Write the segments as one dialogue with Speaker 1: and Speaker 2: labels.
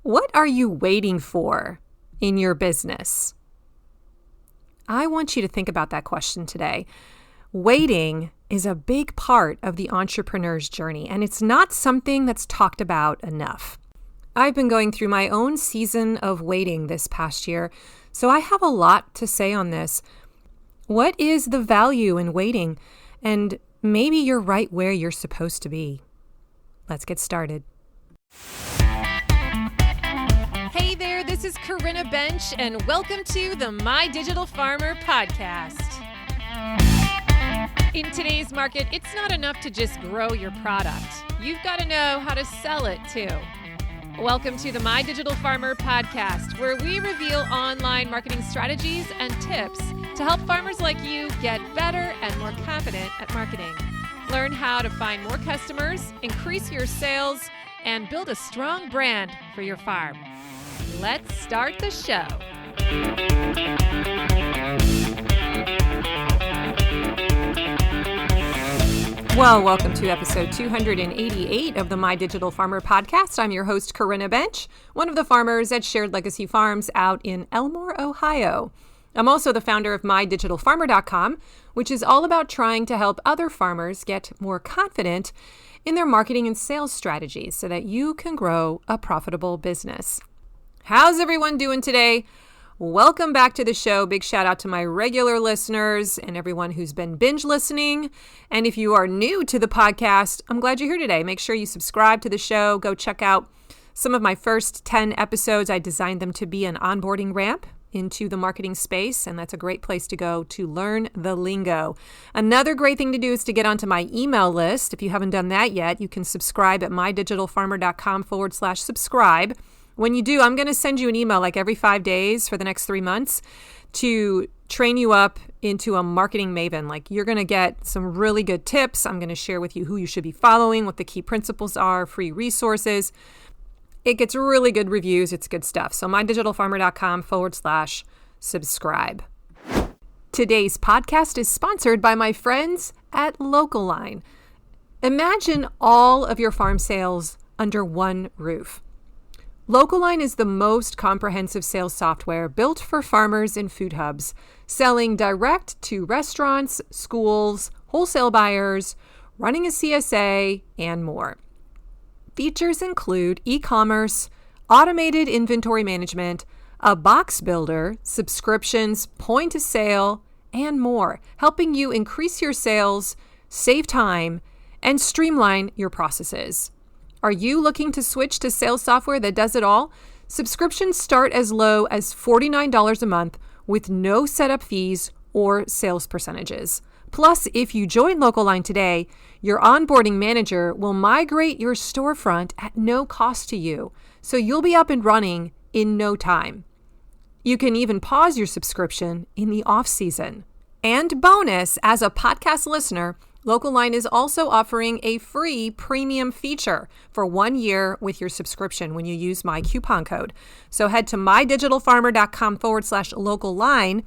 Speaker 1: What are you waiting for in your business? I want you to think about that question today. Waiting is a big part of the entrepreneur's journey, and it's not something that's talked about enough. I've been going through my own season of waiting this past year, so I have a lot to say on this. What is the value in waiting? And maybe you're right where you're supposed to be. Let's get started. Hey there, this is Corinna Bench, and welcome to the My Digital Farmer podcast. In today's market, it's not enough to just grow your product. You've got to know how to sell it too. Welcome to the My Digital Farmer podcast, where we reveal online marketing strategies and tips to help farmers like you get better and more confident at marketing. Learn how to find more customers, increase your sales, and build a strong brand for your farm. Let's start the show. Well, welcome to episode 288 of the My Digital Farmer podcast. I'm your host, Corinna Bench, one of the farmers at Shared Legacy Farms out in Elmore, Ohio. I'm also the founder of mydigitalfarmer.com, which is all about trying to help other farmers get more confident in their marketing and sales strategies so that you can grow a profitable business. How's everyone doing today? Welcome back to the show. Big shout out to my regular listeners and everyone who's been binge listening. And if you are new to the podcast, I'm glad you're here today. Make sure you subscribe to the show. Go check out some of my first 10 episodes. I designed them to be an onboarding ramp into the marketing space, and that's a great place to go to learn the lingo. Another great thing to do is to get onto my email list. If you haven't done that yet, you can subscribe at mydigitalfarmer.com/subscribe. When you do, I'm going to send you an email like every 5 days for the next 3 months to train you up into a marketing maven. Like, you're going to get some really good tips. I'm going to share with you who you should be following, what the key principles are, free resources. It gets really good reviews. It's good stuff. So mydigitalfarmer.com/subscribe. Today's podcast is sponsored by my friends at Local Line. Imagine all of your farm sales under one roof. Local Line is the most comprehensive sales software built for farmers and food hubs, selling direct to restaurants, schools, wholesale buyers, running a CSA, and more. Features include e-commerce, automated inventory management, a box builder, subscriptions, point of sale, and more, helping you increase your sales, save time, and streamline your processes. Are you looking to switch to sales software that does it all? Subscriptions start as low as $49 a month with no setup fees or sales percentages. Plus, if you join Local Line today, your onboarding manager will migrate your storefront at no cost to you, so you'll be up and running in no time. You can even pause your subscription in the off-season. And bonus, as a podcast listener, Local Line is also offering a free premium feature for 1 year with your subscription when you use my coupon code. So head to mydigitalfarmer.com/local line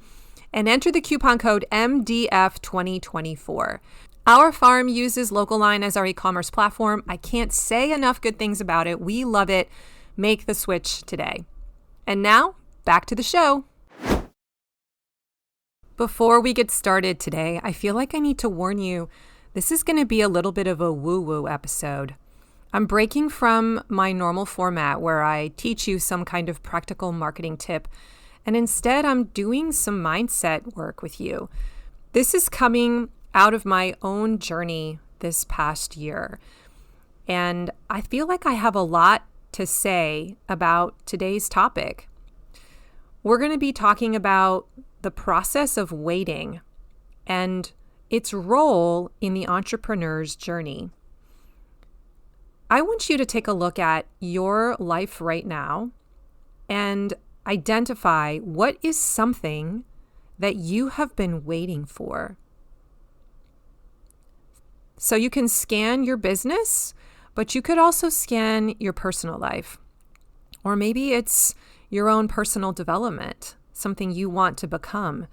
Speaker 1: and enter the coupon code MDF2024. Our farm uses Local Line as our e-commerce platform. I can't say enough good things about it. We love it. Make the switch today. And now, back to the show. Before we get started today, I feel like I need to warn you, this is going to be a little bit of a woo-woo episode. I'm breaking from my normal format where I teach you some kind of practical marketing tip, and instead I'm doing some mindset work with you. This is coming out of my own journey this past year, and I feel like I have a lot to say about today's topic. We're going to be talking about the process of waiting and its role in the entrepreneur's journey. I want you to take a look at your life right now and identify what is something that you have been waiting for. So you can scan your business, but you could also scan your personal life. Or maybe it's your own personal development, something you want to become.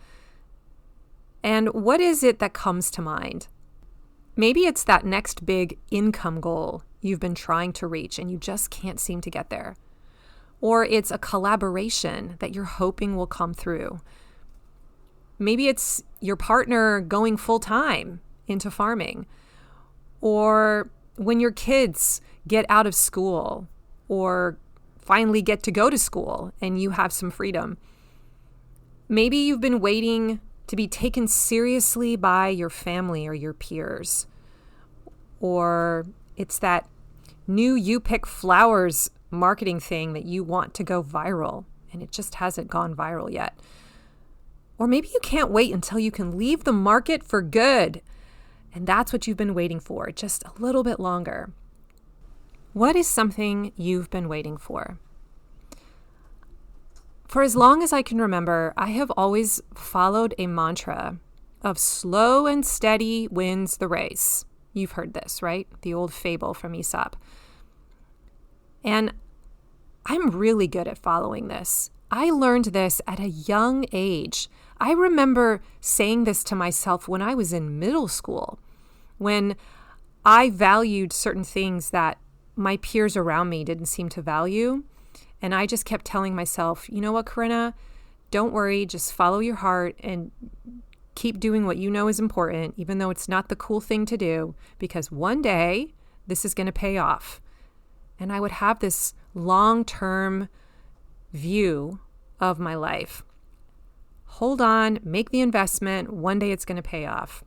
Speaker 1: And what is it that comes to mind? Maybe it's that next big income goal you've been trying to reach and you just can't seem to get there. or it's a collaboration that you're hoping will come through. Maybe it's your partner going full time into farming, or when your kids get out of school or finally get to go to school and you have some freedom. Maybe you've been waiting to be taken seriously by your family or your peers, or it's that new You Pick Flowers marketing thing that you want to go viral and it just hasn't gone viral yet. Or maybe you can't wait until you can leave the market for good. And that's what you've been waiting for, just a little bit longer. What is something you've been waiting for? For as long as I can remember, I have always followed a mantra of slow and steady wins the race. You've heard this, right? The old fable from Aesop. And I'm really good at following this. I learned this at a young age. I remember saying this to myself when I was in middle school, when I valued certain things that my peers around me didn't seem to value. And I just kept telling myself, you know what, Corinna, don't worry, just follow your heart and keep doing what you know is important, even though it's not the cool thing to do, because one day this is going to pay off. And I would have this long-term view of my life. Hold on, make the investment, one day it's going to pay off.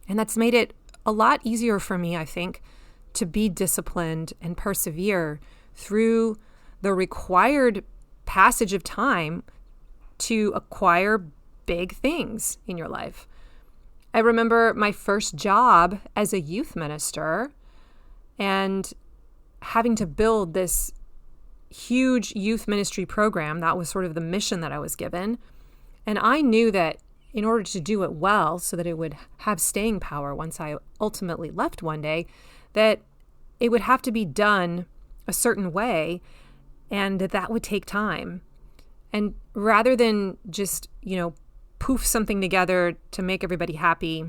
Speaker 1: And that's made it a lot easier for me, I think, to be disciplined and persevere through the required passage of time to acquire big things in your life. I remember my first job as a youth minister and having to build this huge youth ministry program. That was sort of the mission that I was given. And I knew that in order to do it well, so that it would have staying power once I ultimately left one day, that it would have to be done a certain way and that would take time. And rather than just, poof something together to make everybody happy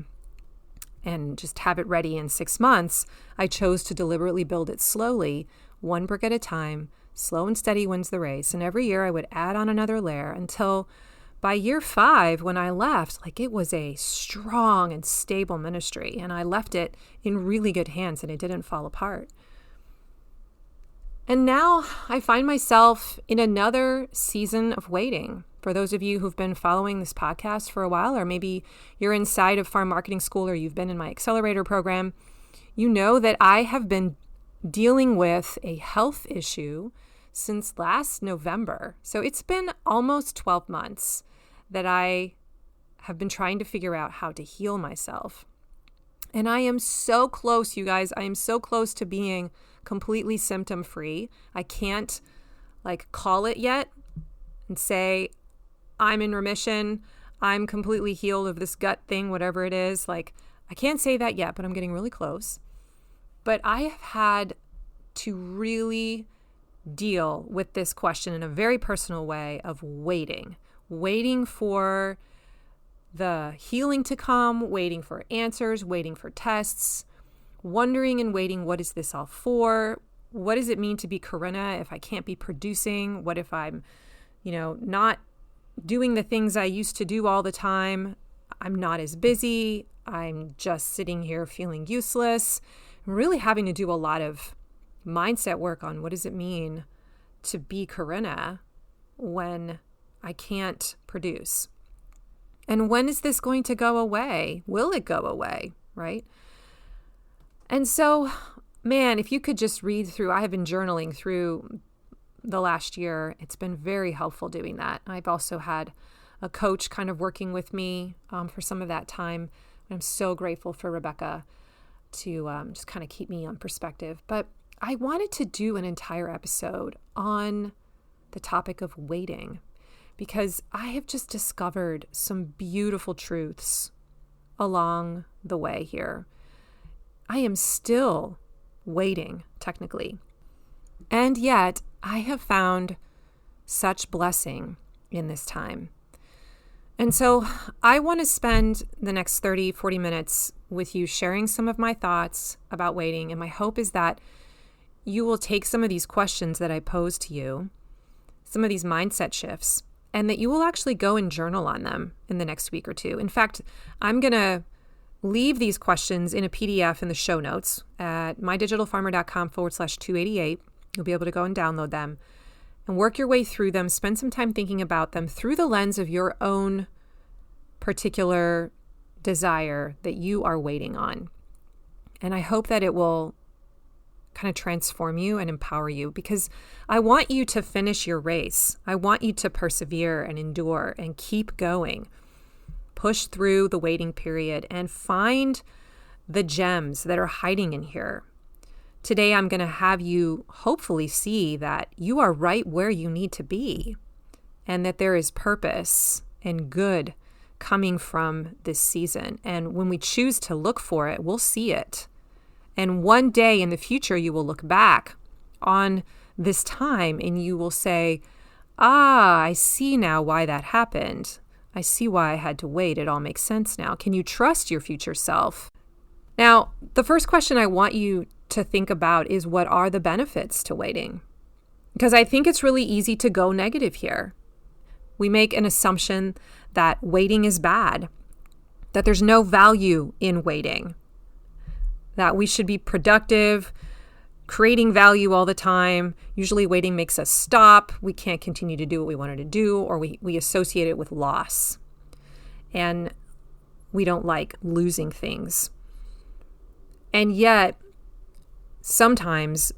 Speaker 1: and just have it ready in 6 months, I chose to deliberately build it slowly, one brick at a time. Slow and steady wins the race. And every year I would add on another layer until by year 5, when I left, it was a strong and stable ministry. And I left it in really good hands and it didn't fall apart. And now I find myself in another season of waiting. For those of you who've been following this podcast for a while, or maybe you're inside of farm marketing school or you've been in my accelerator program, you know that I have been dealing with a health issue since last November. So it's been almost 12 months that I have been trying to figure out how to heal myself. And I am so close, you guys. I am so close to being completely symptom-free. I can't call it yet and say, I'm in remission. I'm completely healed of this gut thing, whatever it is. I can't say that yet, but I'm getting really close. But I have had to really deal with this question in a very personal way of waiting for the healing to come, waiting for answers, waiting for tests, wondering and waiting, what is this all for? What does it mean to be Corinna if I can't be producing? What if I'm, not doing the things I used to do all the time? I'm not as busy. I'm just sitting here feeling useless. I'm really having to do a lot of mindset work on what does it mean to be Corinna when I can't produce? And when is this going to go away? Will it go away, right? And so, man, if you could just read through, I have been journaling through the last year. It's been very helpful doing that. I've also had a coach kind of working with me for some of that time. I'm so grateful for Rebecca to just kind of keep me on perspective. But I wanted to do an entire episode on the topic of waiting, because I have just discovered some beautiful truths along the way here. I am still waiting, technically. And yet, I have found such blessing in this time. And so I want to spend the next 30, 40 minutes with you sharing some of my thoughts about waiting. And my hope is that you will take some of these questions that I pose to you some of these mindset shifts, and that you will actually go and journal on them in the next week or two. In fact, I'm going to leave these questions in a PDF in the show notes at mydigitalfarmer.com/288. You'll be able to go and download them and work your way through them. Spend some time thinking about them through the lens of your own particular desire that you are waiting on. And I hope that it will kind of transform you and empower you, because I want you to finish your race. I want you to persevere and endure and keep going. Push through the waiting period and find the gems that are hiding in here. Today, I'm going to have you hopefully see that you are right where you need to be, and that there is purpose and good coming from this season. And when we choose to look for it, we'll see it. And one day in the future, you will look back on this time and you will say, I see now why that happened. I see why I had to wait. It all makes sense now. Can you trust your future self? Now, the first question I want you to think about is, what are the benefits to waiting? Because I think it's really easy to go negative here. We make an assumption that waiting is bad, that there's no value in waiting, that we should be productive, creating value all the time. Usually waiting makes us stop. We can't continue to do what we wanted to do, or we associate it with loss. And we don't like losing things. And yet, sometimes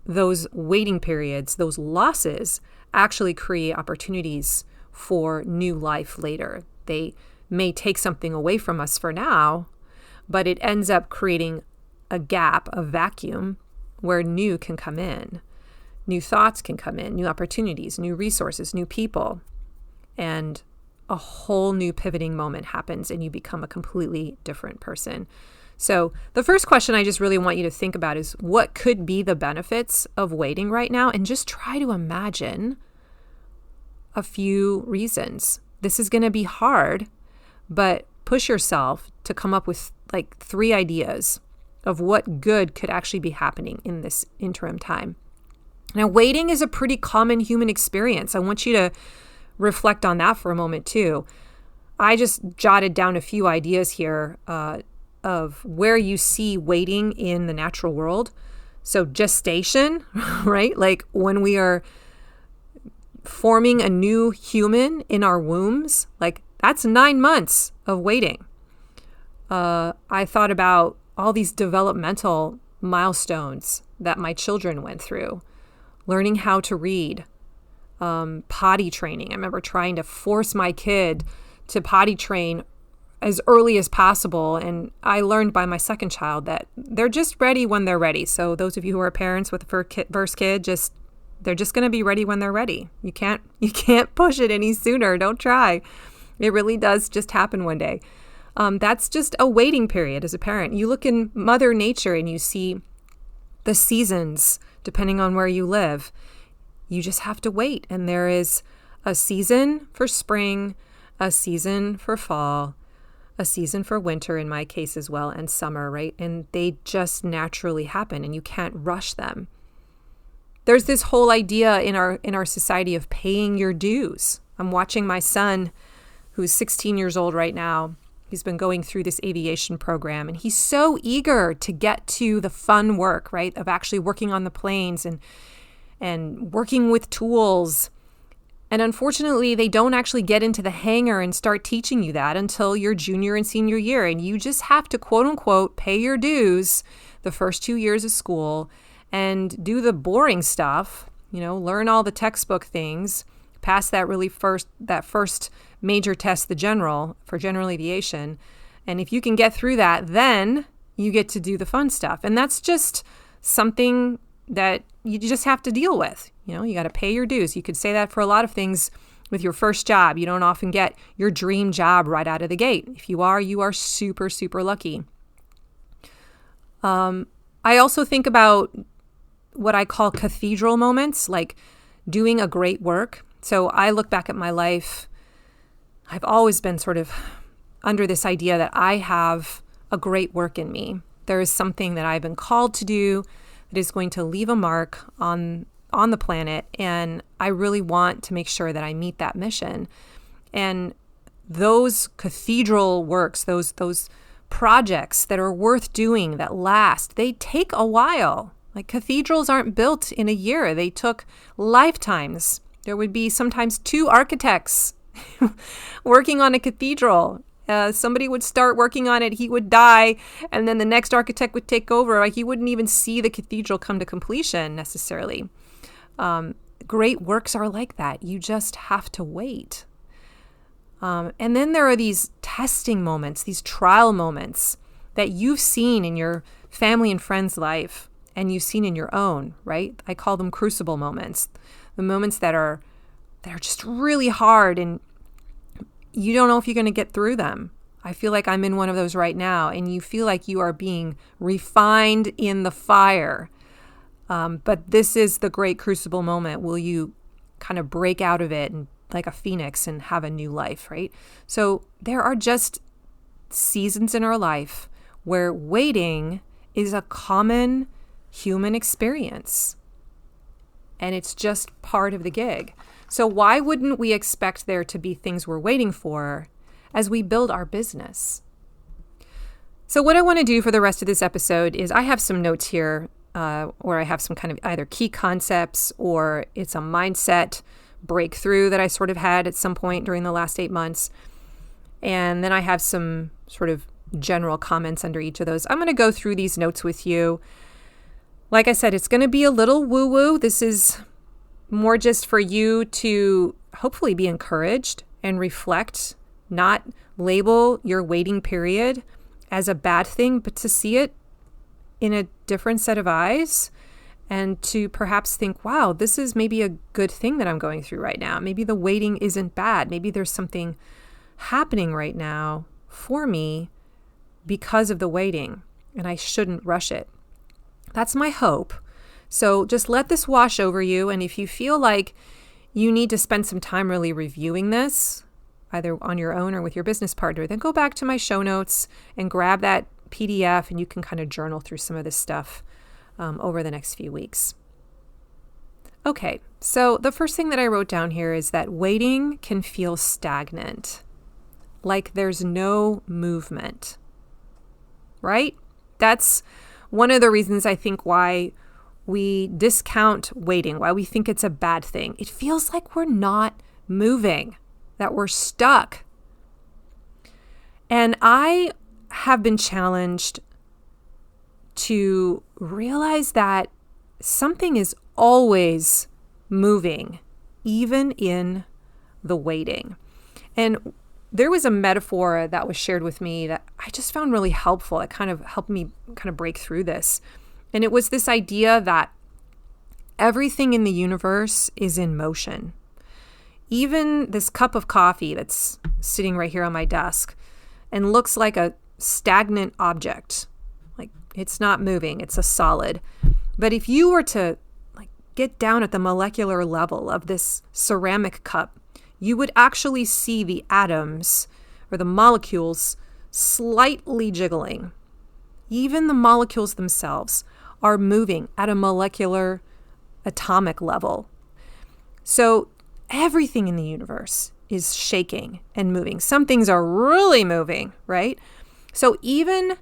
Speaker 1: those waiting periods, those losses, actually create opportunities for new life later. They may take something away from us for now, but it ends up creating a gap, a vacuum, where new can come in. New thoughts can come in, new opportunities, new resources, new people. And a whole new pivoting moment happens and you become a completely different person. So the first question I just really want you to think about is, what could be the benefits of waiting right now? And just try to imagine a few reasons. This is going to be hard, but push yourself to come up with like 3 ideas of what good could actually be happening in this interim time. Now, waiting is a pretty common human experience. I want you to reflect on that for a moment too. I just jotted down a few ideas here of where you see waiting in the natural world. So gestation, right? Like when we are forming a new human in our wombs, like that's 9 months of waiting. I thought about all these developmental milestones that my children went through. Learning how to read, potty training. I remember trying to force my kid to potty train as early as possible. And I learned by my second child that they're just ready when they're ready. So those of you who are parents with the first kid, they're just going to be ready when they're ready. You can't push it any sooner. Don't try. It really does just happen one day. That's just a waiting period as a parent. You look in Mother Nature and you see the seasons depending on where you live. You just have to wait. And there is a season for spring, a season for fall, a season for winter in my case as well, and summer, right? And they just naturally happen and you can't rush them. There's this whole idea in our society of paying your dues. I'm watching my son, who's 16 years old right now. He's been going through this aviation program, and he's so eager to get to the fun work, right, of actually working on the planes and working with tools. And unfortunately, they don't actually get into the hangar and start teaching you that until your junior and senior year. And you just have to, quote unquote, pay your dues the first 2 years of school and do the boring stuff, learn all the textbook things, pass that first major test, the general, for general aviation. And if you can get through that, then you get to do the fun stuff. And that's just something that you just have to deal with. You got to pay your dues. You could say that for a lot of things with your first job. You don't often get your dream job right out of the gate. If you are super, super lucky. I also think about what I call cathedral moments, like doing a great work. So I look back at my life. I've always been sort of under this idea that I have a great work in me. There is something that I've been called to do that is going to leave a mark on the planet. And I really want to make sure that I meet that mission. And those cathedral works, those projects that are worth doing, that last, they take a while. Like cathedrals aren't built in a year. They took lifetimes. There would be sometimes 2 architects working on a cathedral. Somebody would start working on it, he would die, and then the next architect would take over. Like, you wouldn't even see the cathedral come to completion necessarily. Great works are like that. You just have to wait. And then there are these testing moments, these trial moments that you've seen in your family and friends' life, and you've seen in your own, right? I call them crucible moments. The moments that are just really hard and you don't know if you're going to get through them. I feel like I'm in one of those right now, and you feel like you are being refined in the fire. But this is the great crucible moment. Will you kind of break out of it and like a phoenix and have a new life, right? So there are just seasons in our life where waiting is a common human experience. And it's just part of the gig. So why wouldn't we expect there to be things we're waiting for as we build our business? So what I want to do for the rest of this episode is I have some notes here where I have some kind of either key concepts or it's a mindset breakthrough that I sort of had at some point during the last 8 months. And then I have some sort of general comments under each of those. I'm going to go through these notes with you. Like I said, it's going to be a little woo-woo. This is more just for you to hopefully be encouraged and reflect, not label your waiting period as a bad thing, but to see it in a different set of eyes and to perhaps think, wow, this is maybe a good thing that I'm going through right now. Maybe the waiting isn't bad. Maybe there's something happening right now for me because of the waiting, and I shouldn't rush it. That's my hope. So just let this wash over you. And if you feel like you need to spend some time really reviewing this, either on your own or with your business partner, then go back to my show notes and grab that PDF, and you can kind of journal through some of this stuff over the next few weeks. Okay, so the first thing that I wrote down here is that waiting can feel stagnant, like there's no movement, right? That's one of the reasons I think why we discount waiting, why we think it's a bad thing. It feels like we're not moving, that we're stuck. And I have been challenged to realize that something is always moving, even in the waiting. And there was a metaphor that was shared with me that I just found really helpful. It kind of helped me kind of break through this. And it was this idea that everything in the universe is in motion. Even this cup of coffee that's sitting right here on my desk and looks like a stagnant object, like it's not moving, it's a solid. But if you were to get down at the molecular level of this ceramic cup, you would actually see the atoms or the molecules slightly jiggling. Even the molecules themselves are moving at a molecular atomic level. So everything in the universe is shaking and moving. Some things are really moving, right? So even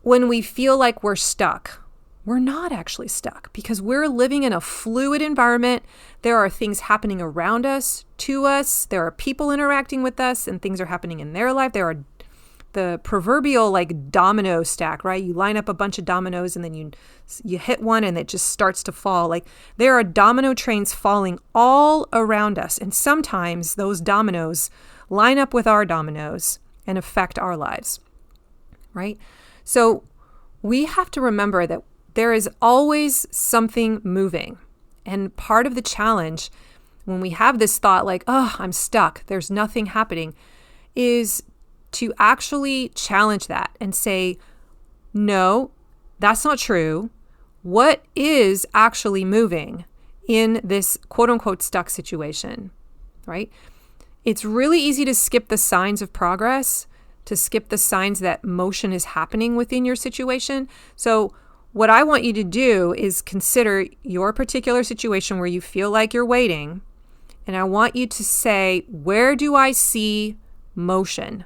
Speaker 1: when we feel like we're stuck, we're not actually stuck because we're living in a fluid environment. There are things happening around us, to us. There are people interacting with us and things are happening in their life. There are the proverbial domino stack, right? You line up a bunch of dominoes and then you hit one and it just starts to fall. There are domino trains falling all around us. And sometimes those dominoes line up with our dominoes and affect our lives, right? So we have to remember that there is always something moving. And part of the challenge when we have this thought I'm stuck, there's nothing happening, is to actually challenge that and say, no, that's not true. What is actually moving in this quote unquote stuck situation, right? It's really easy to skip the signs of progress, to skip the signs that motion is happening within your situation. So what I want you to do is consider your particular situation where you feel like you're waiting. And I want you to say, where do I see motion?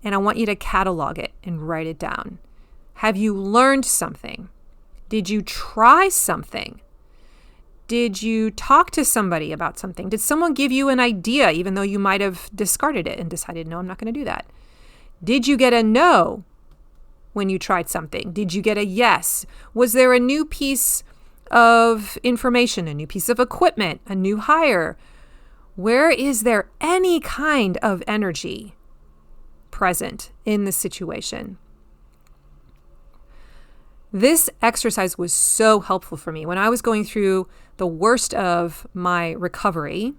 Speaker 1: And I want you to catalog it and write it down. Have you learned something? Did you try something? Did you talk to somebody about something? Did someone give you an idea, even though you might have discarded it and decided, no, I'm not going to do that? Did you get a no when you tried something? Did you get a yes? Was there a new piece of information, a new piece of equipment, a new hire? Where is there any kind of energy present in the situation? This exercise was so helpful for me when I was going through the worst of my recovery.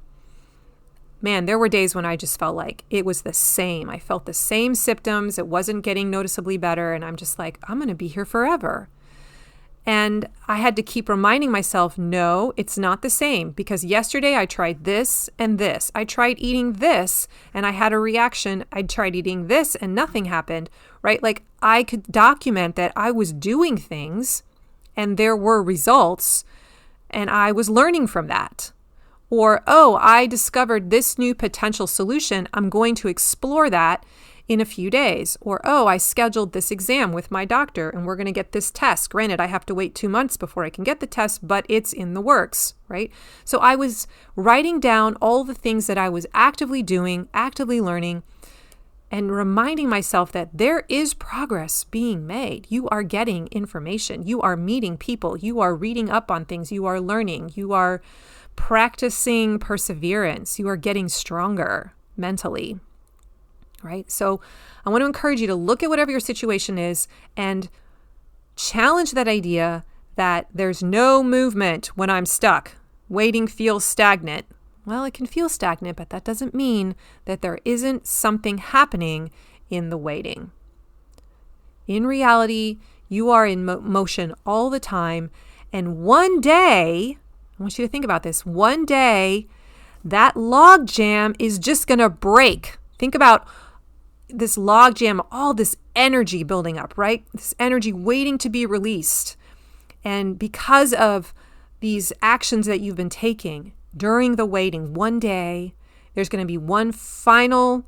Speaker 1: Man, there were days when I just felt like it was the same. I felt the same symptoms. It wasn't getting noticeably better. And I'm just like, I'm going to be here forever. And I had to keep reminding myself, no, it's not the same, because yesterday I tried this and this. I tried eating this and I had a reaction. I tried eating this and nothing happened, right? Like I could document that I was doing things and there were results and I was learning from that. Or, oh, I discovered this new potential solution. I'm going to explore that in a few days. Or, oh, I scheduled this exam with my doctor and we're going to get this test. Granted, I have to wait 2 months before I can get the test, but it's in the works, right? So I was writing down all the things that I was actively doing, actively learning, and reminding myself that there is progress being made. You are getting information. You are meeting people. You are reading up on things. You are learning. You are practicing perseverance. You are getting stronger mentally. Right? So I want to encourage you to look at whatever your situation is and challenge that idea that there's no movement when I'm stuck. Waiting feels stagnant. Well, it can feel stagnant, but that doesn't mean that there isn't something happening in the waiting. In reality, you are in motion all the time. And one day, I want you to think about this, one day that log jam is just going to break. Think about this log jam, all this energy building up, right? This energy waiting to be released. And because of these actions that you've been taking during the waiting, one day there's going to be one final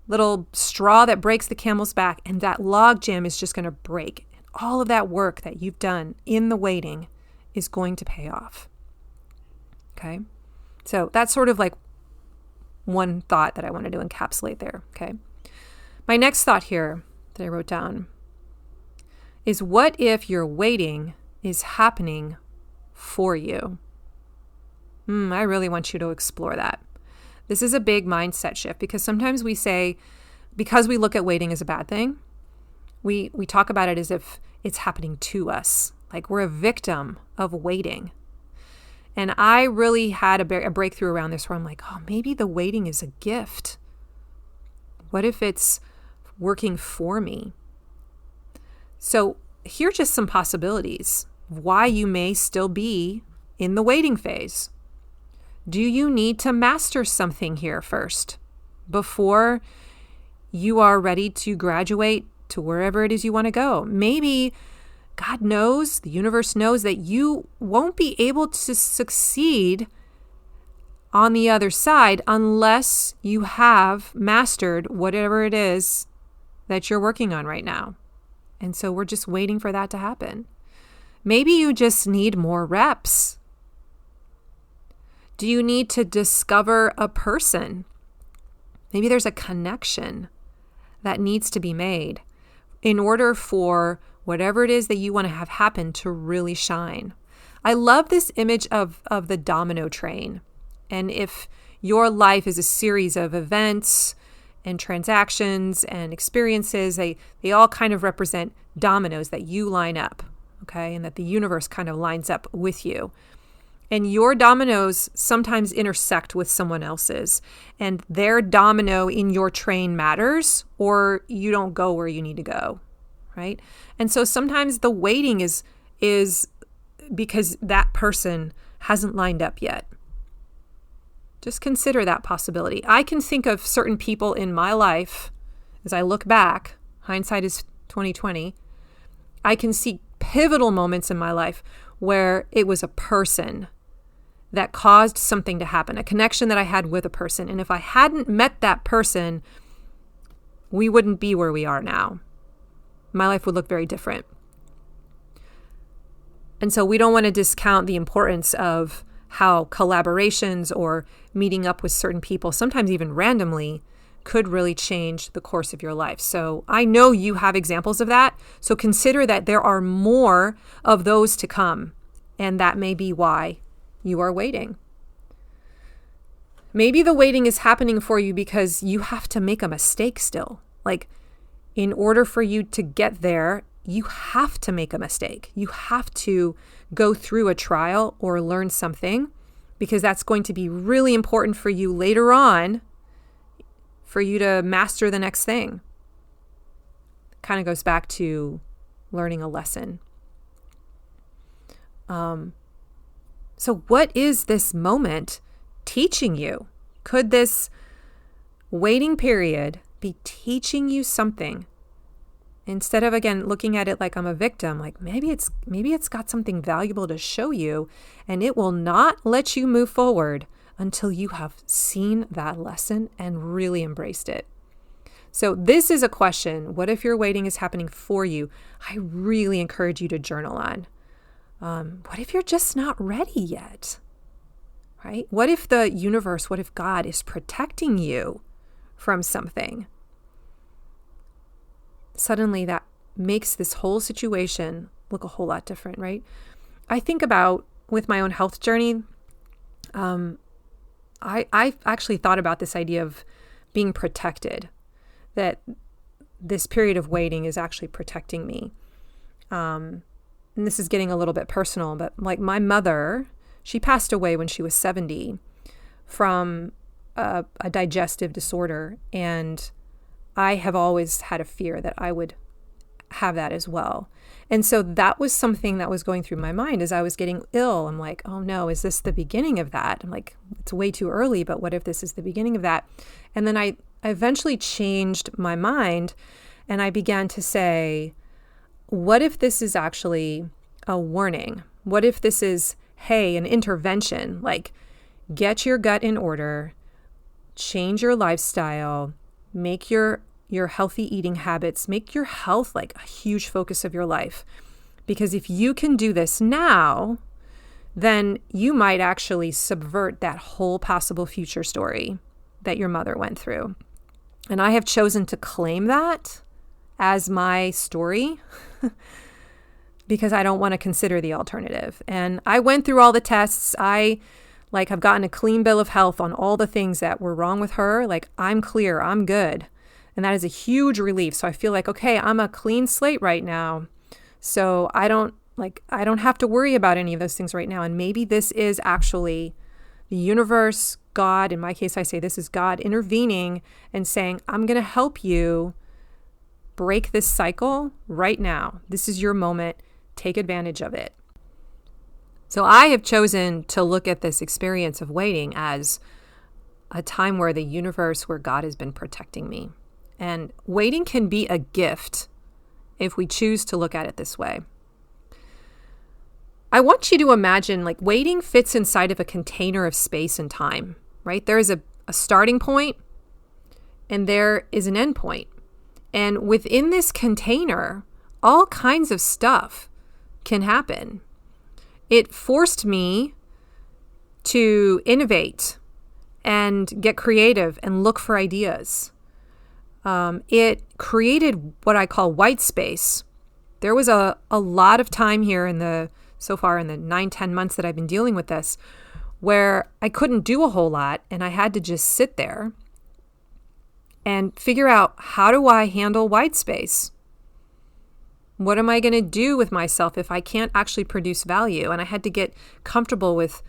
Speaker 1: little straw that breaks the camel's back, and that log jam is just going to break. And all of that work that you've done in the waiting is going to pay off. Okay? So that's sort of like one thought that I wanted to encapsulate there. Okay? My next thought here that I wrote down is, what if your waiting is happening for you? I really want you to explore that. This is a big mindset shift, because sometimes we say, because we look at waiting as a bad thing, we talk about it as if it's happening to us, like we're a victim of waiting. And I really had a breakthrough around this where I'm like, oh, maybe the waiting is a gift. What if it's working for me? So here are just some possibilities of why you may still be in the waiting phase. Do you need to master something here first before you are ready to graduate to wherever it is you want to go? Maybe God knows, the universe knows, that you won't be able to succeed on the other side unless you have mastered whatever it is that you're working on right now. And so we're just waiting for that to happen. Maybe you just need more reps. Do you need to discover a person? Maybe there's a connection that needs to be made in order for whatever it is that you want to have happen to really shine. I love this image of the domino train. And if your life is a series of events and transactions and experiences, they all kind of represent dominoes that you line up, okay? And that the universe kind of lines up with you. And your dominoes sometimes intersect with someone else's, and their domino in your train matters, or you don't go where you need to go, right? And so sometimes the waiting is because that person hasn't lined up yet. Just consider that possibility. I can think of certain people in my life as I look back, hindsight is 2020, I can see pivotal moments in my life where it was a person that caused something to happen, a connection that I had with a person. And if I hadn't met that person, we wouldn't be where we are now. My life would look very different. And so we don't want to discount the importance of how collaborations or meeting up with certain people, sometimes even randomly, could really change the course of your life. So I know you have examples of that. So consider that there are more of those to come. And that may be why you are waiting. Maybe the waiting is happening for you because you have to make a mistake still. Like, in order for you to get there, you have to make a mistake. You have to go through a trial or learn something, because that's going to be really important for you later on for you to master the next thing. Kind of goes back to learning a lesson. So what is this moment teaching you? Could this waiting period be teaching you something? Instead of, again, looking at it like I'm a victim, like maybe it's got something valuable to show you, and it will not let you move forward until you have seen that lesson and really embraced it. So this is a question. What if your waiting is happening for you? I really encourage you to journal on. What if you're just not ready yet? Right? What if the universe, what if God is protecting you from something? Suddenly that makes this whole situation look a whole lot different, right? I think about with my own health journey, I actually thought about this idea of being protected, that this period of waiting is actually protecting me. And this is getting a little bit personal, but like my mother, she passed away when she was 70 from a digestive disorder. And I have always had a fear that I would have that as well. And so that was something that was going through my mind as I was getting ill. I'm like, oh no, is this the beginning of that? I'm like, it's way too early, but what if this is the beginning of that? And then I eventually changed my mind and I began to say, what if this is actually a warning? What if this is, hey, an intervention? Like, get your gut in order, change your lifestyle, make your healthy eating habits, make your health like a huge focus of your life. Because if you can do this now, then you might actually subvert that whole possible future story that your mother went through. And I have chosen to claim that as my story because I don't want to consider the alternative. And I went through all the tests. I have gotten a clean bill of health on all the things that were wrong with her. Like, I'm clear, I'm good. And that is a huge relief. So I feel like, okay, I'm a clean slate right now. So I don't have to worry about any of those things right now. And maybe this is actually the universe, God. In my case, I say this is God intervening and saying, I'm going to help you break this cycle right now. This is your moment. Take advantage of it. So I have chosen to look at this experience of waiting as a time where the universe, where God has been protecting me. And waiting can be a gift if we choose to look at it this way. I want you to imagine like waiting fits inside of a container of space and time, right? There is a starting point and there is an end point. And within this container, all kinds of stuff can happen. It forced me to innovate and get creative and look for ideas. It created what I call white space. There was a lot of time here so far in the 9-10 months that I've been dealing with this, where I couldn't do a whole lot and I had to just sit there and figure out, how do I handle white space? What am I going to do with myself if I can't actually produce value? And I had to get comfortable with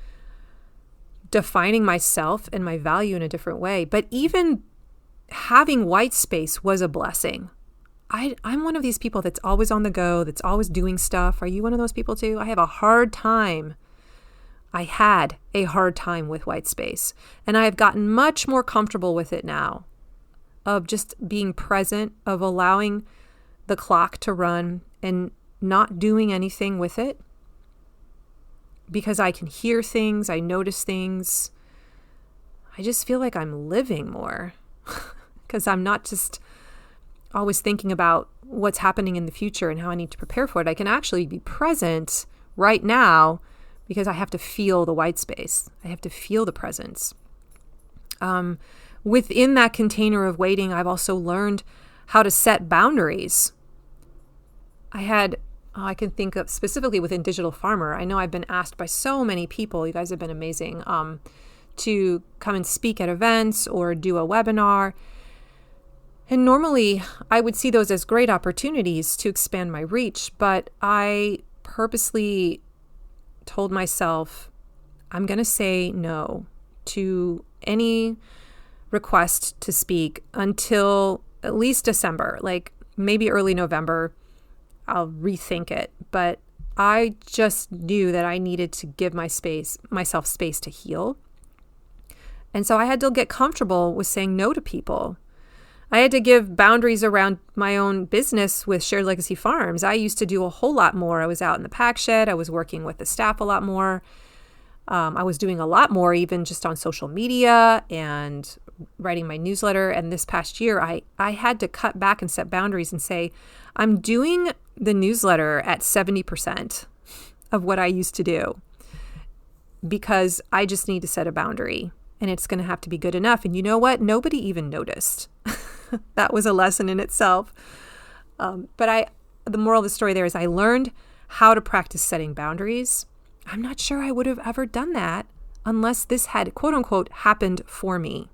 Speaker 1: defining myself and my value in a different way. But even having white space was a blessing. I'm one of these people that's always on the go, that's always doing stuff. Are you one of those people too? I had a hard time with white space. And I have gotten much more comfortable with it now, of just being present, of allowing the clock to run and not doing anything with it because I can hear things, I notice things. I just feel like I'm living more because I'm not just always thinking about what's happening in the future and how I need to prepare for it. I can actually be present right now because I have to feel the white space. I have to feel the presence. Within that container of waiting, I've also learned how to set boundaries. I can think of specifically within Digital Farmer. I know I've been asked by so many people, you guys have been amazing, to come and speak at events or do a webinar. And normally I would see those as great opportunities to expand my reach, but I purposely told myself, I'm going to say no to any request to speak until at least December, like maybe early November. I'll rethink it. But I just knew that I needed to give myself space to heal. And so I had to get comfortable with saying no to people. I had to give boundaries around my own business with Shared Legacy Farms. I used to do a whole lot more. I was out in the pack shed. I was working with the staff a lot more. I was doing a lot more even just on social media and writing my newsletter. And this past year, I had to cut back and set boundaries and say, I'm doing the newsletter at 70% of what I used to do because I just need to set a boundary and it's going to have to be good enough. And you know what? Nobody even noticed. That was a lesson in itself. But the moral of the story there is I learned how to practice setting boundaries. I'm not sure I would have ever done that unless this had, quote unquote, happened for me.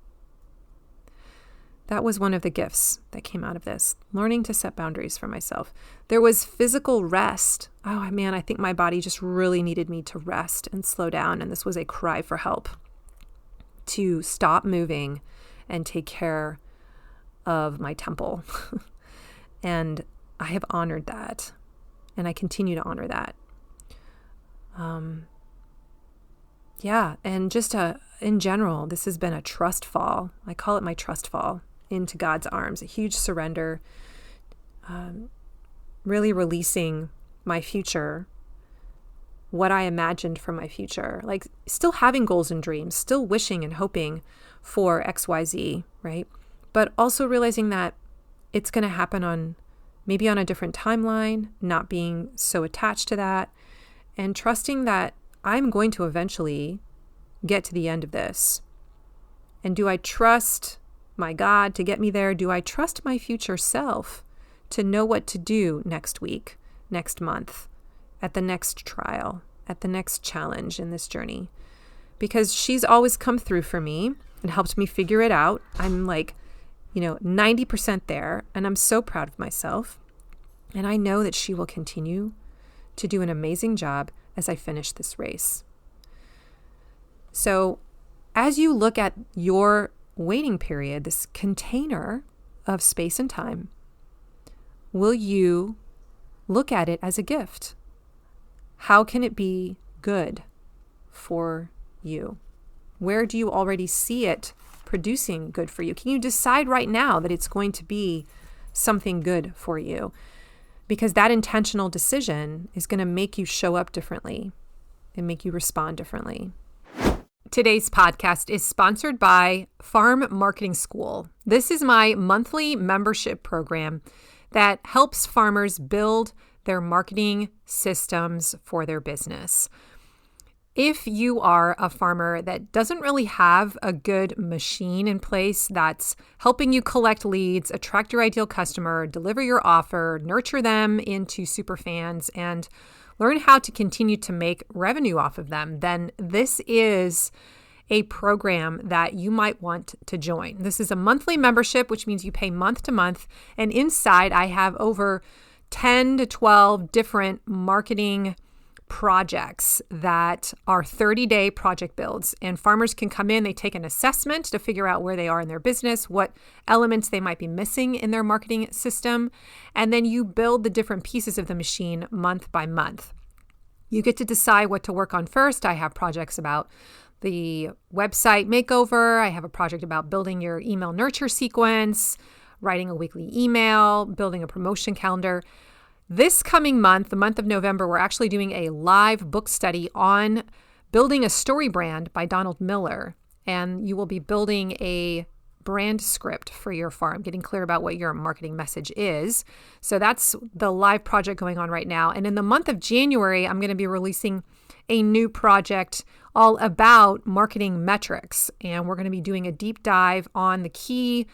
Speaker 1: That was one of the gifts that came out of this, learning to set boundaries for myself. There was physical rest. Oh man, I think my body just really needed me to rest and slow down. And this was a cry for help to stop moving and take care of my temple. And I have honored that. And I continue to honor that. And just in general, this has been a trust fall. I call it my trust fall into God's arms, a huge surrender, really releasing my future, what I imagined for my future, like still having goals and dreams, still wishing and hoping for XYZ, right? But also realizing that it's going to happen maybe on a different timeline, not being so attached to that, and trusting that I'm going to eventually get to the end of this. And do I trust my God to get me there? Do I trust my future self to know what to do next week, next month, at the next trial, at the next challenge in this journey? Because she's always come through for me and helped me figure it out. I'm 90% there, and I'm so proud of myself. And I know that she will continue to do an amazing job as I finish this race. So as you look at your waiting period, this container of space and time, will you look at it as a gift? How can it be good for you? Where do you already see it producing good for you? Can you decide right now that it's going to be something good for you? Because that intentional decision is going to make you show up differently and make you respond differently. Today's podcast is sponsored by Farm Marketing School. This is my monthly membership program that helps farmers build their marketing systems for their business. If you are a farmer that doesn't really have a good machine in place that's helping you collect leads, attract your ideal customer, deliver your offer, nurture them into super fans, and learn how to continue to make revenue off of them, then this is a program that you might want to join. This is a monthly membership, which means you pay month to month. And inside, I have over 10 to 12 different marketing projects that are 30-day project builds. And farmers can come in, they take an assessment to figure out where they are in their business, what elements they might be missing in their marketing system, and then you build the different pieces of the machine month by month. You get to decide what to work on first. I have projects about the website makeover. I have a project about building your email nurture sequence, writing a weekly email, building a promotion calendar. This coming month, the month of November, we're actually doing a live book study on Building a Story Brand by Donald Miller. And you will be building a brand script for your farm, getting clear about what your marketing message is. So that's the live project going on right now. And in the month of January, I'm going to be releasing a new project all about marketing metrics. And we're going to be doing a deep dive on the key.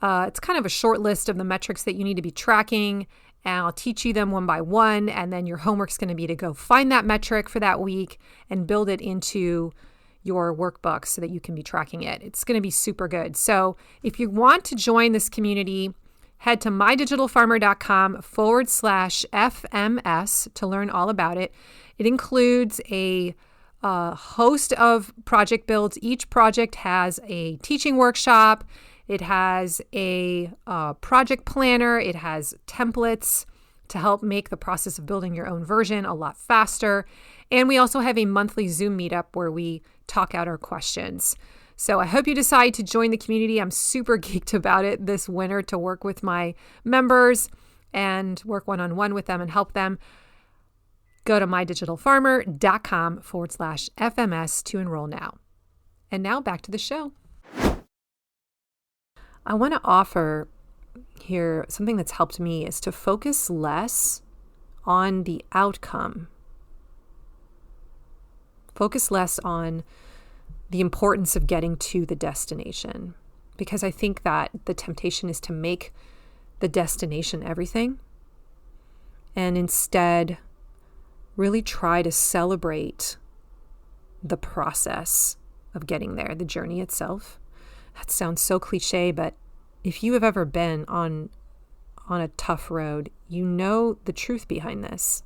Speaker 1: It's kind of a short list of the metrics that you need to be tracking. And I'll teach you them one by one. And then your homework's going to be to go find that metric for that week and build it into your workbook so that you can be tracking it. It's going to be super good. So if you want to join this community, head to mydigitalfarmer.com/FMS to learn all about it. It includes a host of project builds. Each project has a teaching workshop. It has a project planner. It has templates to help make the process of building your own version a lot faster. And we also have a monthly Zoom meetup where we talk out our questions. So I hope you decide to join the community. I'm super geeked about it this winter to work with my members and work one-on-one with them and help them. Go to mydigitalfarmer.com/FMS to enroll now. And now back to the show. I want to offer here something that's helped me is to focus less on the outcome. Focus less on the importance of getting to the destination, because I think that the temptation is to make the destination everything and instead really try to celebrate the process of getting there, the journey itself. That sounds so cliche, but if you have ever been on a tough road, you know the truth behind this.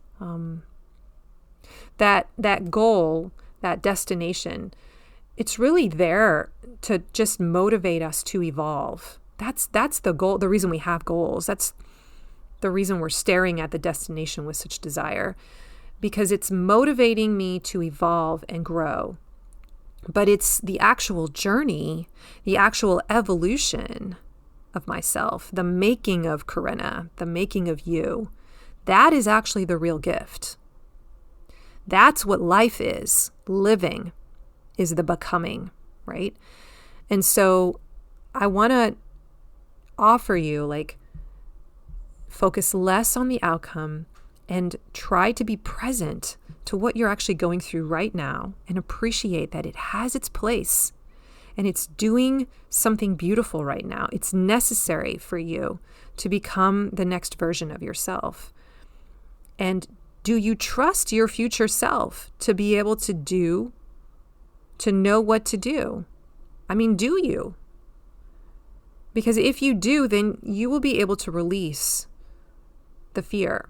Speaker 1: That goal, that destination, it's really there to just motivate us to evolve. That's the goal, the reason we have goals. That's the reason we're staring at the destination with such desire, because it's motivating me to evolve and grow. But it's the actual journey, the actual evolution of myself, the making of Corinna, the making of you. That is actually the real gift. That's what life is. Living is the becoming, right? And so I want to offer you, focus less on the outcome and try to be present to what you're actually going through right now and appreciate that it has its place and it's doing something beautiful right now. It's necessary for you to become the next version of yourself. And do you trust your future self to be able to know what to do? I mean, do you? Because if you do, then you will be able to release the fear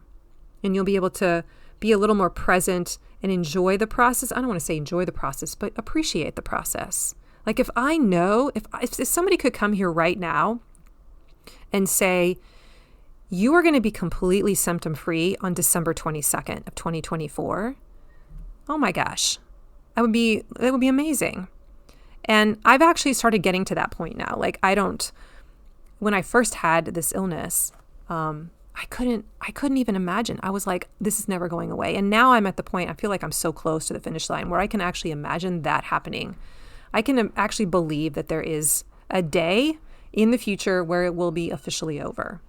Speaker 1: and you'll be able to be a little more present and enjoy the process. I don't want to say enjoy the process, but appreciate the process. Like if somebody could come here right now and say, you are going to be completely symptom-free on December 22nd of 2024. Oh my gosh, that would be amazing. And I've actually started getting to that point now. When I first had this illness, I couldn't even imagine. I was like, this is never going away. And now I'm at the point, I feel like I'm so close to the finish line where I can actually imagine that happening. I can actually believe that there is a day in the future where it will be officially over.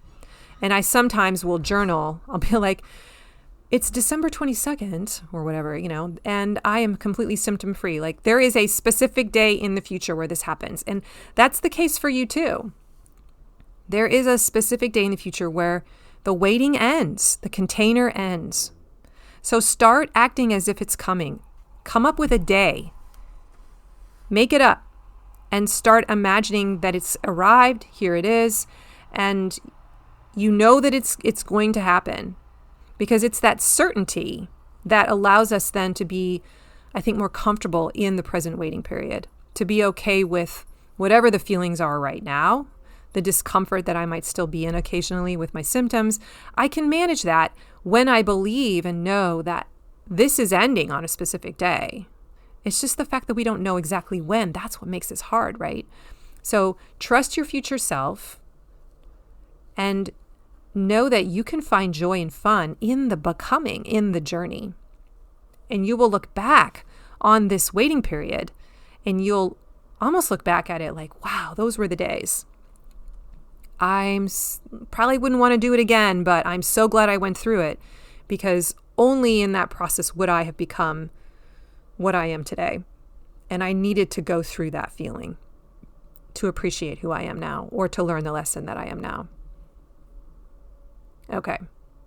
Speaker 1: And I sometimes will journal. I'll be like, it's December 22nd or whatever, and I am completely symptom-free. Like there is a specific day in the future where this happens. And that's the case for you too. There is a specific day in the future where the waiting ends, the container ends. So start acting as if it's coming. Come up with a day. Make it up and start imagining that it's arrived. Here it is. And you know that it's going to happen, because it's that certainty that allows us then to be, I think, more comfortable in the present waiting period, to be okay with whatever the feelings are right now, the discomfort that I might still be in occasionally with my symptoms. I can manage that when I believe and know that this is ending on a specific day. It's just the fact that we don't know exactly when. That's what makes this hard, right? So trust your future self and know that you can find joy and fun in the becoming, in the journey. And you will look back on this waiting period and you'll almost look back at it like, wow, those were the days. Probably wouldn't want to do it again, but I'm so glad I went through it, because only in that process would I have become what I am today. And I needed to go through that feeling to appreciate who I am now, or to learn the lesson that I am now. Okay.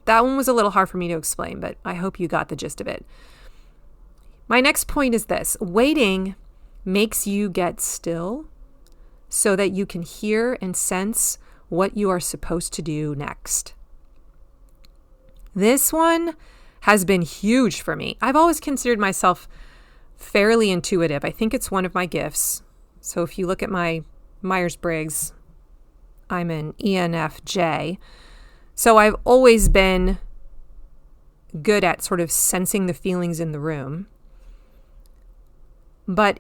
Speaker 1: That one was a little hard for me to explain, but I hope you got the gist of it. My next point is this: waiting makes you get still so that you can hear and sense what you are supposed to do next. This one has been huge for me. I've always considered myself fairly intuitive. I think it's one of my gifts. So if you look at my Myers-Briggs, I'm an ENFJ. So I've always been good at sort of sensing the feelings in the room. But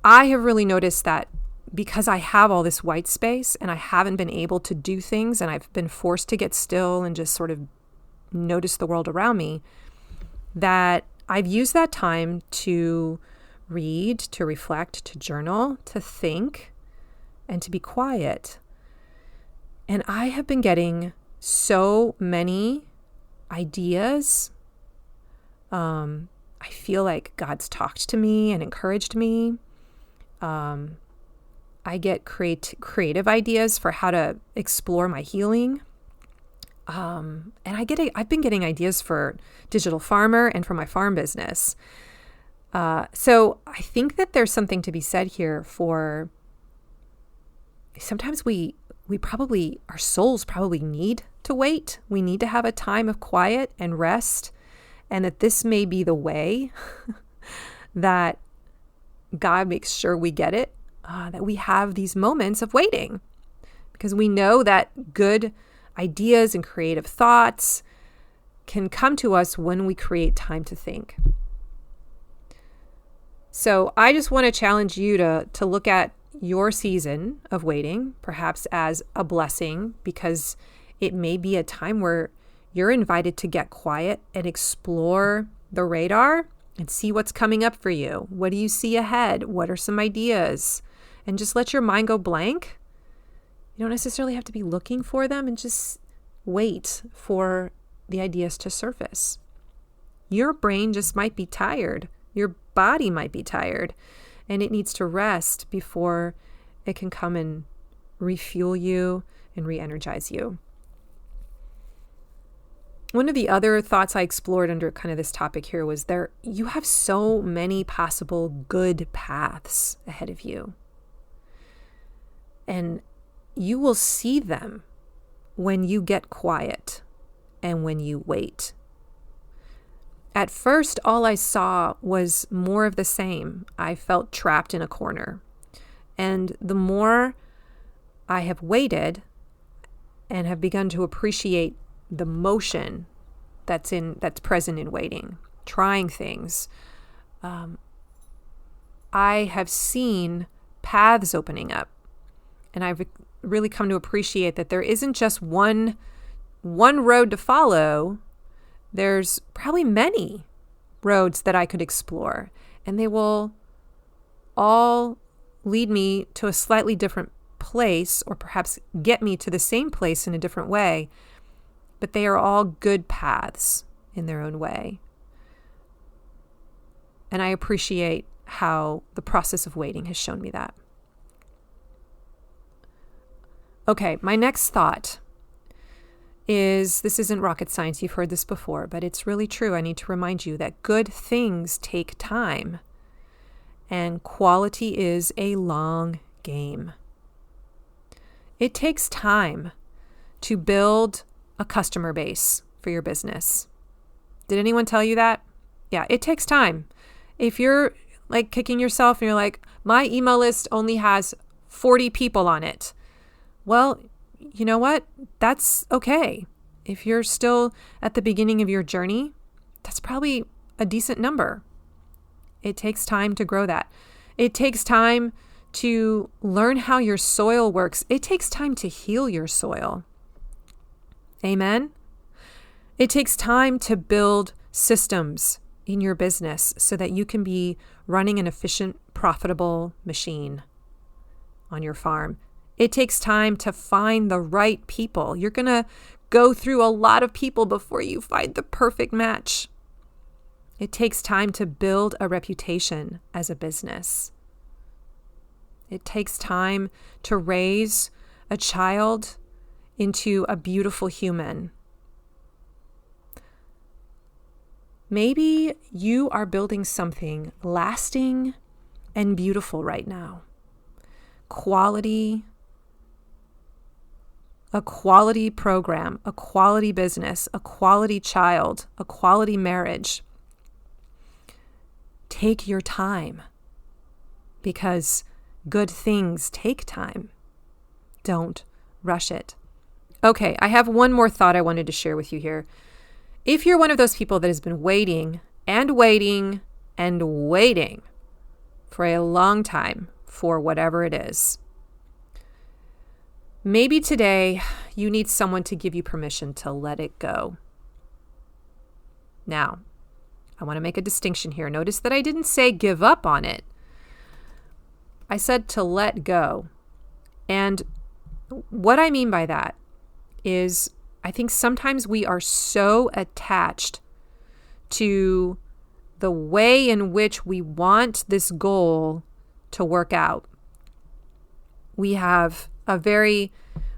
Speaker 1: I have really noticed that because I have all this white space and I haven't been able to do things, and I've been forced to get still and just sort of notice the world around me, that I've used that time to read, to reflect, to journal, to think, and to be quiet. And I have been getting so many ideas. I feel like God's talked to me and encouraged me. I get creative ideas for how to explore my healing. And I've been getting ideas for Digital Farmer and for my farm business. So I think that there's something to be said here for sometimes our souls probably need to wait. We need to have a time of quiet and rest, and that this may be the way that God makes sure we get it, that we have these moments of waiting, because we know that good ideas and creative thoughts can come to us when we create time to think. So I just want to challenge you to look at your season of waiting, perhaps as a blessing, because it may be a time where you're invited to get quiet and explore the radar and see what's coming up for you. What do you see ahead? What are some ideas? And just let your mind go blank. You don't necessarily have to be looking for them, and just wait for the ideas to surface. Your brain just might be tired. Your body might be tired, and it needs to rest before it can come and refuel you and re-energize you. One of the other thoughts I explored under kind of this topic here was you have so many possible good paths ahead of you. And you will see them when you get quiet and when you wait. At first, all I saw was more of the same. I felt trapped in a corner. And the more I have waited and have begun to appreciate the motion that's present in waiting, trying things, I have seen paths opening up. And I've really come to appreciate that there isn't just one road to follow. There's probably many roads that I could explore, and they will all lead me to a slightly different place, or perhaps get me to the same place in a different way, but they are all good paths in their own way. And I appreciate how the process of waiting has shown me that. Okay, my next thought is, this isn't rocket science, you've heard this before, but it's really true. I need to remind you that good things take time, and quality is a long game. It takes time to build a customer base for your business. Did anyone tell you that? Yeah, it takes time. If you're like kicking yourself and you're like, my email list only has 40 people on it. Well, you know what? That's okay. If you're still at the beginning of your journey, that's probably a decent number. It takes time to grow that. It takes time to learn how your soil works. It takes time to heal your soil. Amen? It takes time to build systems in your business so that you can be running an efficient, profitable machine on your farm. It takes time to find the right people. You're going to go through a lot of people before you find the perfect match. It takes time to build a reputation as a business. It takes time to raise a child into a beautiful human. Maybe you are building something lasting and beautiful right now. A quality program, a quality business, a quality child, a quality marriage. Take your time, because good things take time. Don't rush it. Okay, I have one more thought I wanted to share with you here. If you're one of those people that has been waiting and waiting and waiting for a long time for whatever it is, maybe today you need someone to give you permission to let it go. Now, I want to make a distinction here. Notice that I didn't say give up on it. I said to let go. And what I mean by that is I think sometimes we are so attached to the way in which we want this goal to work out. We have a very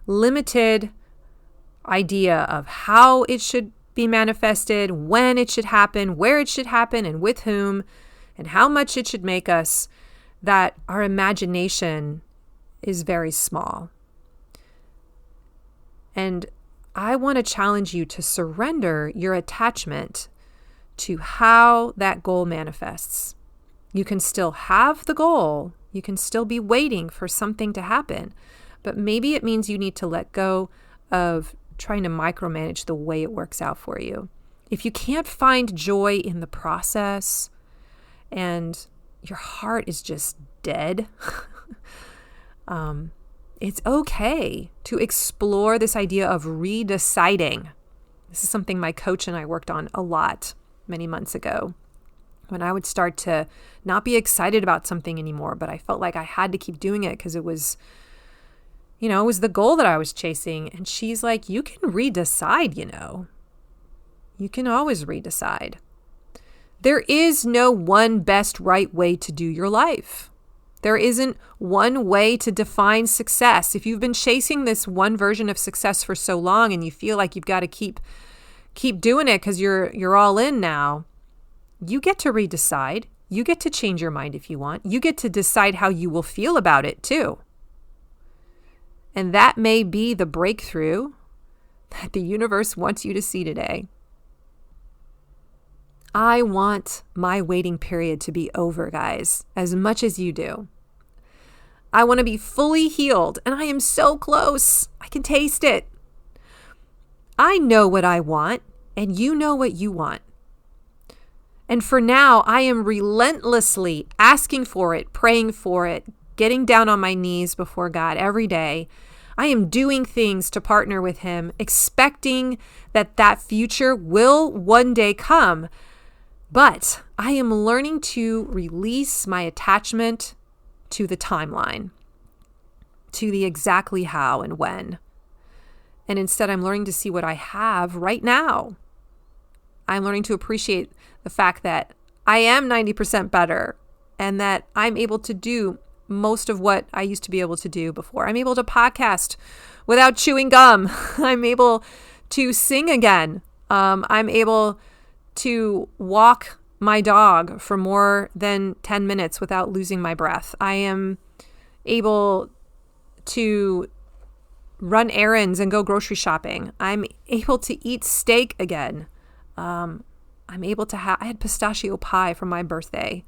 Speaker 1: limited idea of how it should be manifested, when it should happen, where it should happen, and with whom, and how much it should make us, that our imagination is very small. And I want to challenge you to surrender your attachment to how that goal manifests. You can still have the goal. You can still be waiting for something to happen. But maybe it means you need to let go of trying to micromanage the way it works out for you. If you can't find joy in the process and your heart is just dead, it's okay to explore this idea of redeciding. This is something my coach and I worked on a lot many months ago, when I would start to not be excited about something anymore, but I felt like I had to keep doing it because it was, it was the goal that I was chasing. And she's like, you can redecide, you can always redecide. There is no one best right way to do your life. There isn't one way to define success. If you've been chasing this one version of success for so long and you feel like you've got to keep doing it because you're all in now, you get to redecide. You get to change your mind if you want. You get to decide how you will feel about it too. And that may be the breakthrough that the universe wants you to see today. I want my waiting period to be over, guys, as much as you do. I want to be fully healed, and I am so close. I can taste it. I know what I want, and you know what you want. And for now, I am relentlessly asking for it, praying for it, getting down on my knees before God every day. I am doing things to partner with Him, expecting that future will one day come. But I am learning to release my attachment to the timeline, to the exactly how and when. And instead, I'm learning to see what I have right now. I'm learning to appreciate the fact that I am 90% better and that I'm able to do most of what I used to be able to do before. I'm able to podcast without chewing gum. I'm able to sing again. I'm able to walk my dog for more than 10 minutes without losing my breath. I am able to run errands and go grocery shopping. I'm able to eat steak again. I'm able to I had pistachio pie for my birthday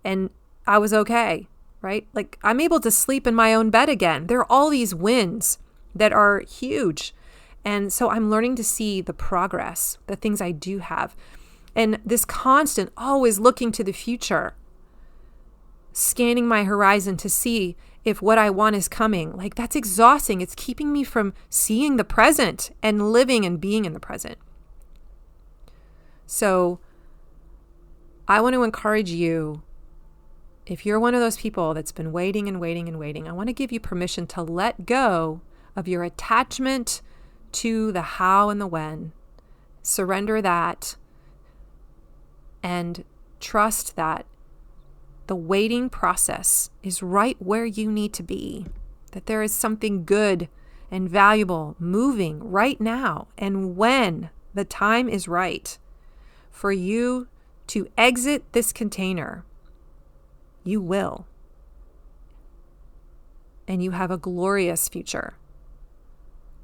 Speaker 1: and I was okay, right? Like, I'm able to sleep in my own bed again. There are all these wins that are huge. And so I'm learning to see the progress, the things I do have. And this constant, always looking to the future. scanning my horizon to see if what I want is coming. Like, that's exhausting. It's keeping me from seeing the present and living and being in the present. So I want to encourage you, if you're one of those people that's been waiting and waiting and waiting, I want to give you permission to let go of your attachment to the how and the when. Surrender that and trust that the waiting process is right where you need to be, that there is something good and valuable moving right now. And when the time is right for you to exit this container, you will. And you have a glorious future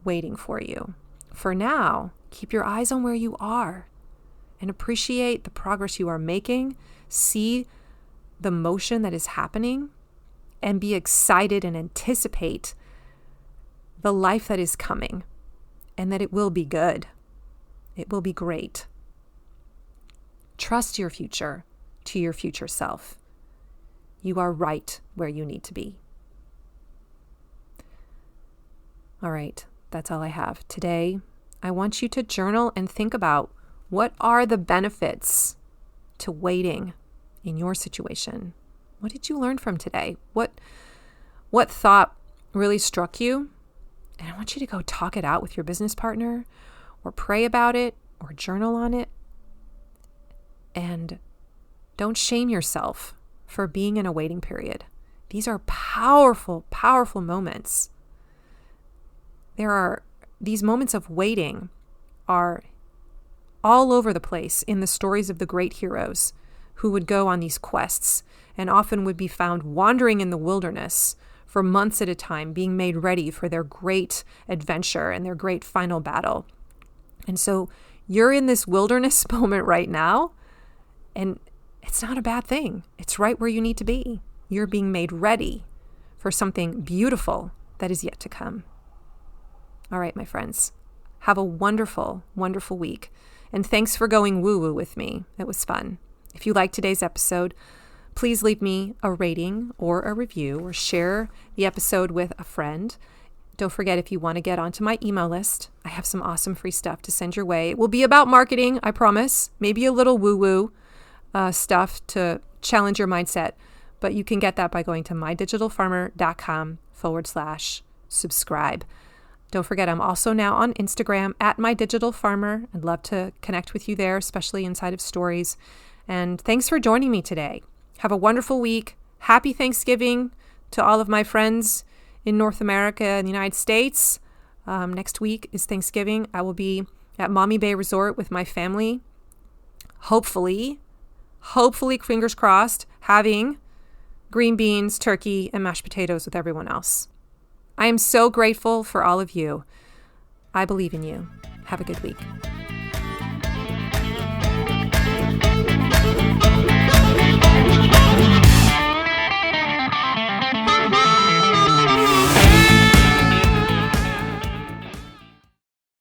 Speaker 1: waiting for you. For now, keep your eyes on where you are and appreciate the progress you are making. See the motion that is happening and be excited and anticipate the life that is coming and that it will be good. It will be great. Trust your future to your future self. You are right where you need to be. All right, that's all I have. Today, I want you to journal and think about what are the benefits to waiting in your situation. What did you learn from today? What thought really struck you? And I want you to go talk it out with your business partner, or pray about it, or journal on it. And don't shame yourself for being in a waiting period. These are powerful, powerful moments. These moments of waiting are all over the place in the stories of the great heroes who would go on these quests and often would be found wandering in the wilderness for months at a time, being made ready for their great adventure and their great final battle. And so you're in this wilderness moment right now, and it's not a bad thing. It's right where you need to be. You're being made ready for something beautiful that is yet to come. All right, my friends, have a wonderful, wonderful week. And thanks for going woo-woo with me. It was fun. If you liked today's episode, please leave me a rating or a review, or share the episode with a friend. Don't forget, if you want to get onto my email list, I have some awesome free stuff to send your way. It will be about marketing, I promise. Maybe a little woo-woo stuff to challenge your mindset. But you can get that by going to mydigitalfarmer.com/subscribe. Don't forget, I'm also now on Instagram @mydigitalfarmer. I'd love to connect with you there, especially inside of stories. And thanks for joining me today. Have a wonderful week. Happy Thanksgiving to all of my friends in North America and the United States. Next week is Thanksgiving. I will be at Mommy Bay Resort with my family. Hopefully, fingers crossed, having green beans, turkey, and mashed potatoes with everyone else. I am so grateful for all of you. I believe in you. Have a good week.